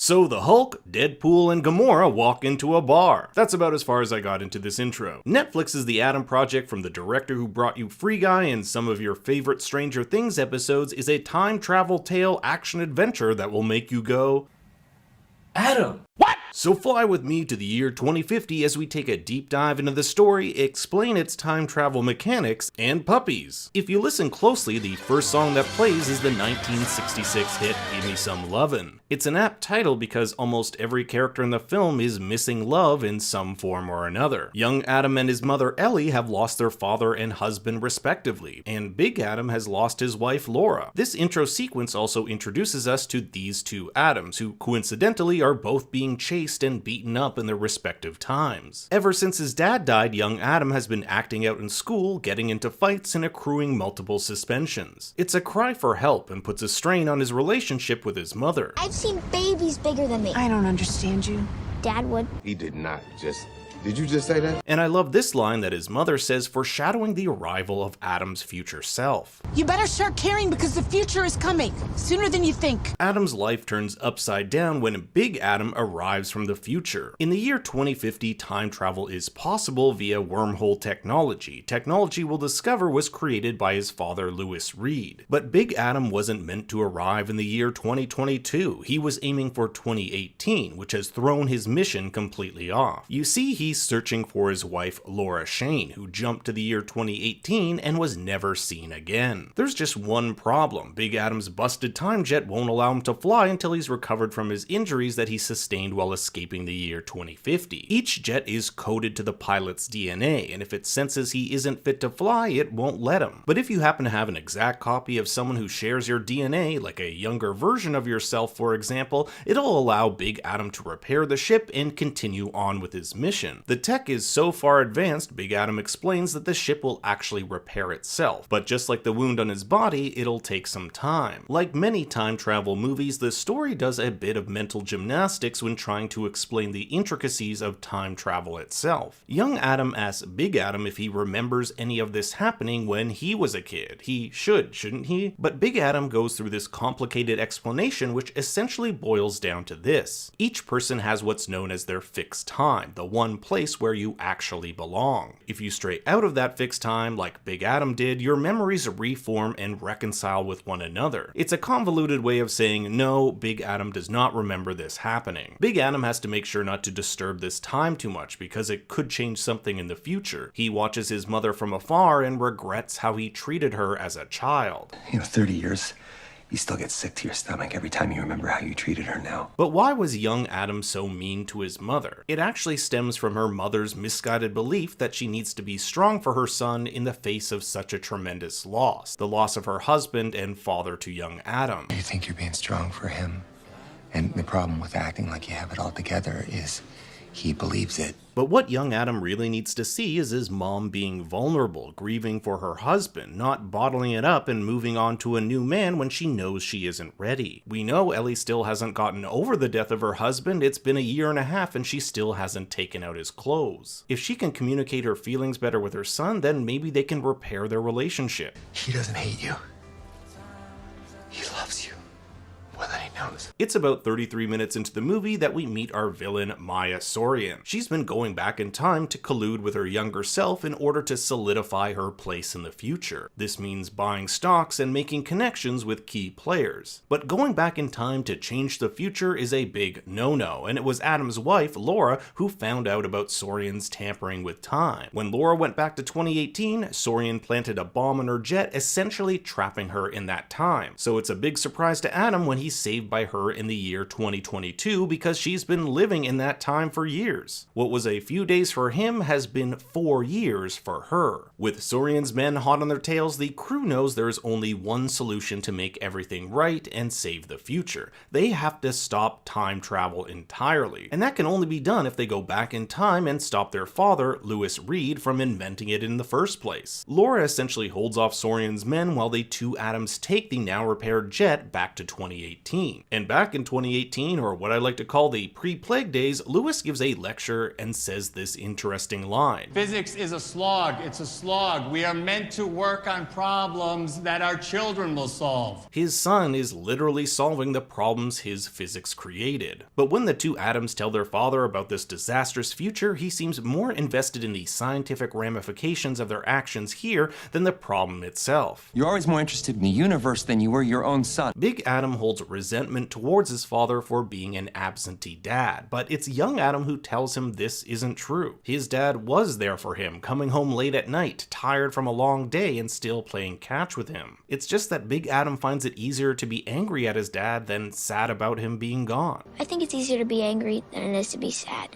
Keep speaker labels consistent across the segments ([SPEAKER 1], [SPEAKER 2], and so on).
[SPEAKER 1] So the Hulk, Deadpool, and Gamora walk into a bar. That's about as far as I got into this intro. Netflix is the Atom Project from the director who brought you Free Guy and some of your favorite Stranger Things episodes is a time travel tale action adventure that will make you go, Adam! What? So fly with me to the year 2050 as we take a deep dive into the story, explain its time travel mechanics, and puppies. If you listen closely, the first song that plays is the 1966 hit Give Me Some Lovin'. It's an apt title because almost every character in the film is missing love in some form or another. Young Adam and his mother Ellie have lost their father and husband respectively, and Big Adam has lost his wife Laura. This intro sequence also introduces us to these two Adams, who coincidentally are both being chased and beaten up in their respective times. Ever since his dad died, young Adam has been acting out in school, getting into fights, and accruing multiple suspensions. It's a cry for help and puts a strain on his relationship with his mother.
[SPEAKER 2] I've seen babies bigger than me.
[SPEAKER 3] I don't understand you.
[SPEAKER 2] Dad would.
[SPEAKER 4] He did not just... Did you just say that?
[SPEAKER 1] And I love this line that his mother says, foreshadowing the arrival of Adam's future self.
[SPEAKER 3] You better start caring because the future is coming, sooner than you think.
[SPEAKER 1] Adam's life turns upside down when Big Adam arrives from the future. In the year 2050, time travel is possible via wormhole technology. Technology we'll discover was created by his father, Lewis Reed. But Big Adam wasn't meant to arrive in the year 2022. He was aiming for 2018, which has thrown his mission completely off. You see, he's searching for his wife Laura Shane, who jumped to the year 2018 and was never seen again. There's just one problem. Big Adam's busted time jet won't allow him to fly until he's recovered from his injuries that he sustained while escaping the year 2050. Each jet is coded to the pilot's DNA, and if it senses he isn't fit to fly, it won't let him. But if you happen to have an exact copy of someone who shares your DNA, like a younger version of yourself for example, it'll allow Big Adam to repair the ship and continue on with his mission. The tech is so far advanced, Big Adam explains that the ship will actually repair itself, but just like the wound on his body, it'll take some time. Like many time travel movies, the story does a bit of mental gymnastics when trying to explain the intricacies of time travel itself. Young Adam asks Big Adam if he remembers any of this happening when he was a kid. He should, shouldn't he? But Big Adam goes through this complicated explanation which essentially boils down to this. Each person has what's known as their fixed time, the one place where you actually belong. If you stray out of that fixed time, like Big Adam did, your memories reform and reconcile with one another. It's a convoluted way of saying, no, Big Adam does not remember this happening. Big Adam has to make sure not to disturb this time too much because it could change something in the future. He watches his mother from afar and regrets how he treated her as a child.
[SPEAKER 5] 30 years. You still get sick to your stomach every time you remember how you treated her now.
[SPEAKER 1] But why was young Adam so mean to his mother? It actually stems from her mother's misguided belief that she needs to be strong for her son in the face of such a tremendous loss. The loss of her husband and father to young Adam.
[SPEAKER 5] You think you're being strong for him, and the problem with acting like you have it all together is he believes it.
[SPEAKER 1] But what young Adam really needs to see is his mom being vulnerable, grieving for her husband, not bottling it up and moving on to a new man when she knows she isn't ready. We know Ellie still hasn't gotten over the death of her husband. It's been a year and a half and she still hasn't taken out his clothes. If she can communicate her feelings better with her son, then maybe they can repair their relationship.
[SPEAKER 5] He doesn't hate you. He loves you. More than he knows.
[SPEAKER 1] It's about 33 minutes into the movie that we meet our villain, Maya Sorian. She's been going back in time to collude with her younger self in order to solidify her place in the future. This means buying stocks and making connections with key players. But going back in time to change the future is a big no-no, and it was Adam's wife, Laura, who found out about Sorian's tampering with time. When Laura went back to 2018, Sorian planted a bomb on her jet, essentially trapping her in that time. So it's a big surprise to Adam when he's saved by her in the year 2022 because she's been living in that time for years. What was a few days for him has been 4 years for her. With Sorian's men hot on their tails, the crew knows there's only one solution to make everything right and save the future. They have to stop time travel entirely. And that can only be done if they go back in time and stop their father, Lewis Reed, from inventing it in the first place. Laura essentially holds off Sorian's men while the two Adams take the now repaired jet back to 2018. And And back in 2018, or what I like to call the pre-plague days, Lewis gives a lecture and says this interesting line.
[SPEAKER 6] Physics is a slog. It's a slog. We are meant to work on problems that our children will solve.
[SPEAKER 1] His son is literally solving the problems his physics created. But when the two Adams tell their father about this disastrous future, he seems more invested in the scientific ramifications of their actions here than the problem itself.
[SPEAKER 5] You're always more interested in the universe than you were your own son.
[SPEAKER 1] Big Adam holds resentment towards his father for being an absentee dad, but it's young Adam who tells him this isn't true. His dad was there for him, coming home late at night, tired from a long day, and still playing catch with him. It's just that Big Adam finds it easier to be angry at his dad than sad about him being gone.
[SPEAKER 2] I think it's easier to be angry than it is to be sad.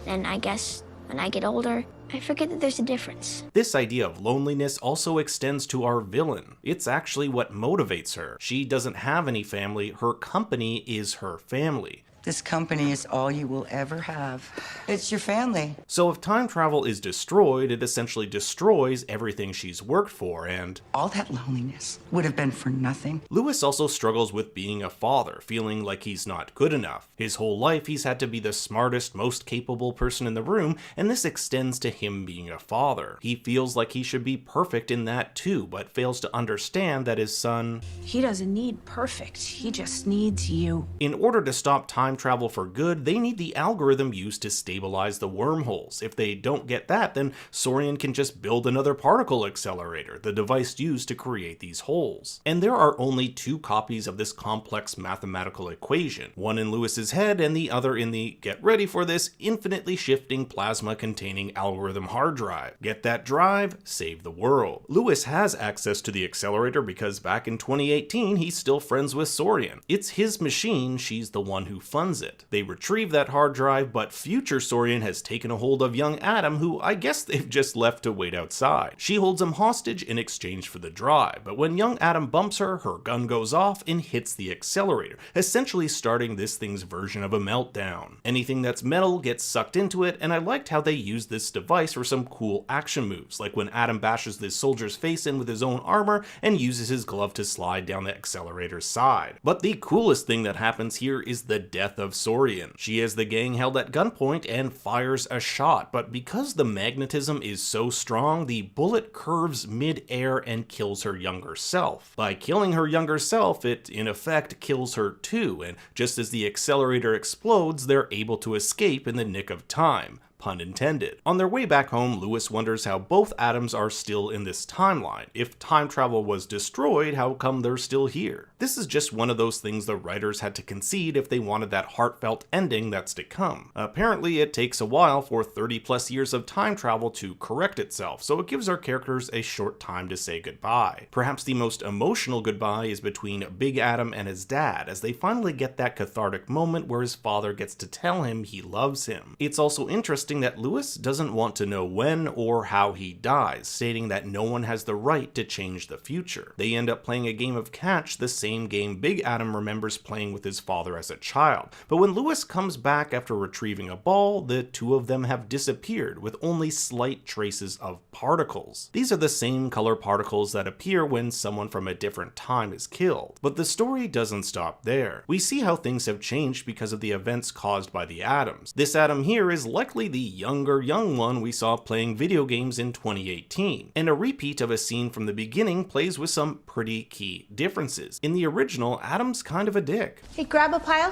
[SPEAKER 2] And I guess when I get older, I forget that there's a difference.
[SPEAKER 1] This idea of loneliness also extends to our villain. It's actually what motivates her. She doesn't have any family, her company is her family.
[SPEAKER 7] This company is all you will ever have. It's your family.
[SPEAKER 1] So if time travel is destroyed, it essentially destroys everything she's worked for, and
[SPEAKER 7] All that loneliness would have been for nothing.
[SPEAKER 1] Lewis also struggles with being a father, feeling like he's not good enough. His whole life he's had to be the smartest, most capable person in the room, and this extends to him being a father. He feels like he should be perfect in that too, but fails to understand that his son...
[SPEAKER 3] He doesn't need perfect. He just needs you.
[SPEAKER 1] In order to stop time travel for good, they need the algorithm used to stabilize the wormholes. If they don't get that, then Saurian can just build another particle accelerator, the device used to create these holes. And there are only two copies of this complex mathematical equation, one in Lewis's head and the other in the, get ready for this, infinitely shifting plasma containing algorithm hard drive. Get that drive, save the world. Lewis has access to the accelerator because back in 2018 he's still friends with Saurian. It's his machine, she's the one who funds it. They retrieve that hard drive, but future Saurian has taken a hold of young Adam, who I guess they've just left to wait outside. She holds him hostage in exchange for the drive, but when young Adam bumps her, her gun goes off and hits the accelerator, essentially starting this thing's version of a meltdown. Anything that's metal gets sucked into it, and I liked how they used this device for some cool action moves, like when Adam bashes this soldier's face in with his own armor and uses his glove to slide down the accelerator's side. But the coolest thing that happens here is the death of Saurian. She has the gang held at gunpoint and fires a shot, but because the magnetism is so strong, the bullet curves mid-air and kills her younger self. By killing her younger self, it in effect kills her too, and just as the accelerator explodes, they're able to escape in the nick of time. Pun intended. On their way back home, Lewis wonders how both Adams are still in this timeline. If time travel was destroyed, how come they're still here? This is just one of those things the writers had to concede if they wanted that heartfelt ending that's to come. Apparently, it takes a while for 30 plus years of time travel to correct itself, so it gives our characters a short time to say goodbye. Perhaps the most emotional goodbye is between Big Adam and his dad, as they finally get that cathartic moment where his father gets to tell him he loves him. It's also interesting that Lewis doesn't want to know when or how he dies, stating that no one has the right to change the future. They end up playing a game of catch, the same game Big Adam remembers playing with his father as a child. But when Lewis comes back after retrieving a ball, the two of them have disappeared with only slight traces of particles. These are the same color particles that appear when someone from a different time is killed. But the story doesn't stop there. We see how things have changed because of the events caused by the Adams. This Adam here is likely the younger young one we saw playing video games in 2018, and a repeat of a scene from the beginning plays with some pretty key differences. In the original, Adam's kind of a dick.
[SPEAKER 3] Hey, grab a pile.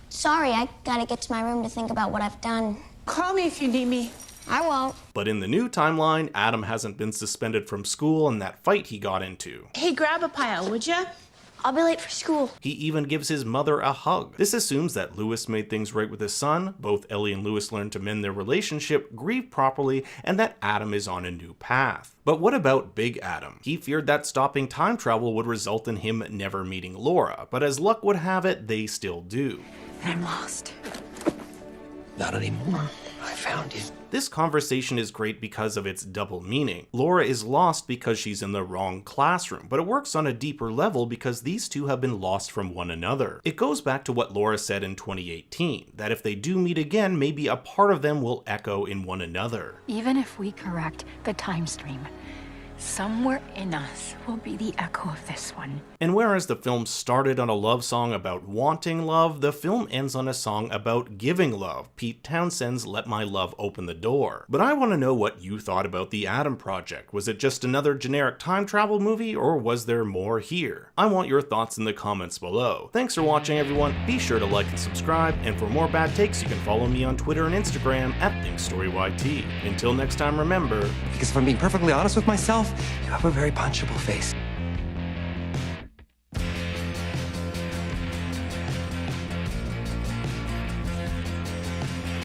[SPEAKER 2] Sorry, I gotta get to my room to think about what I've done.
[SPEAKER 3] Call me if you need me.
[SPEAKER 2] I won't.
[SPEAKER 1] But in the new timeline, Adam hasn't been suspended from school in that fight he got into.
[SPEAKER 3] Hey, grab a pile, would ya?
[SPEAKER 2] I'll be late for school.
[SPEAKER 1] He even gives his mother a hug. This assumes that Lewis made things right with his son, both Ellie and Lewis learned to mend their relationship, grieve properly, and that Adam is on a new path. But what about Big Adam? He feared that stopping time travel would result in him never meeting Laura, but as luck would have it, they still do.
[SPEAKER 3] I'm lost.
[SPEAKER 5] Not anymore. I found you.
[SPEAKER 1] This conversation is great because of its double meaning. Laura is lost because she's in the wrong classroom, but it works on a deeper level because these two have been lost from one another. It goes back to what Laura said in 2018, that if they do meet again, maybe a part of them will echo in one another.
[SPEAKER 8] Even if we correct the time stream, Somewhere in us will be the echo of this one.
[SPEAKER 1] And whereas the film started on a love song about wanting love, the film ends on a song about giving love, Pete Townshend's Let My Love Open the Door. But I want to know what you thought about the Adam Project. Was it just another generic time travel movie, or was there more here? I want your thoughts in the comments below. Thanks for watching, everyone. Be sure to like and subscribe, and for more bad takes you can follow me on Twitter and Instagram at ThinkStoryYT. Until next time, remember,
[SPEAKER 5] Because if I'm being perfectly honest with myself, you have a very punchable face.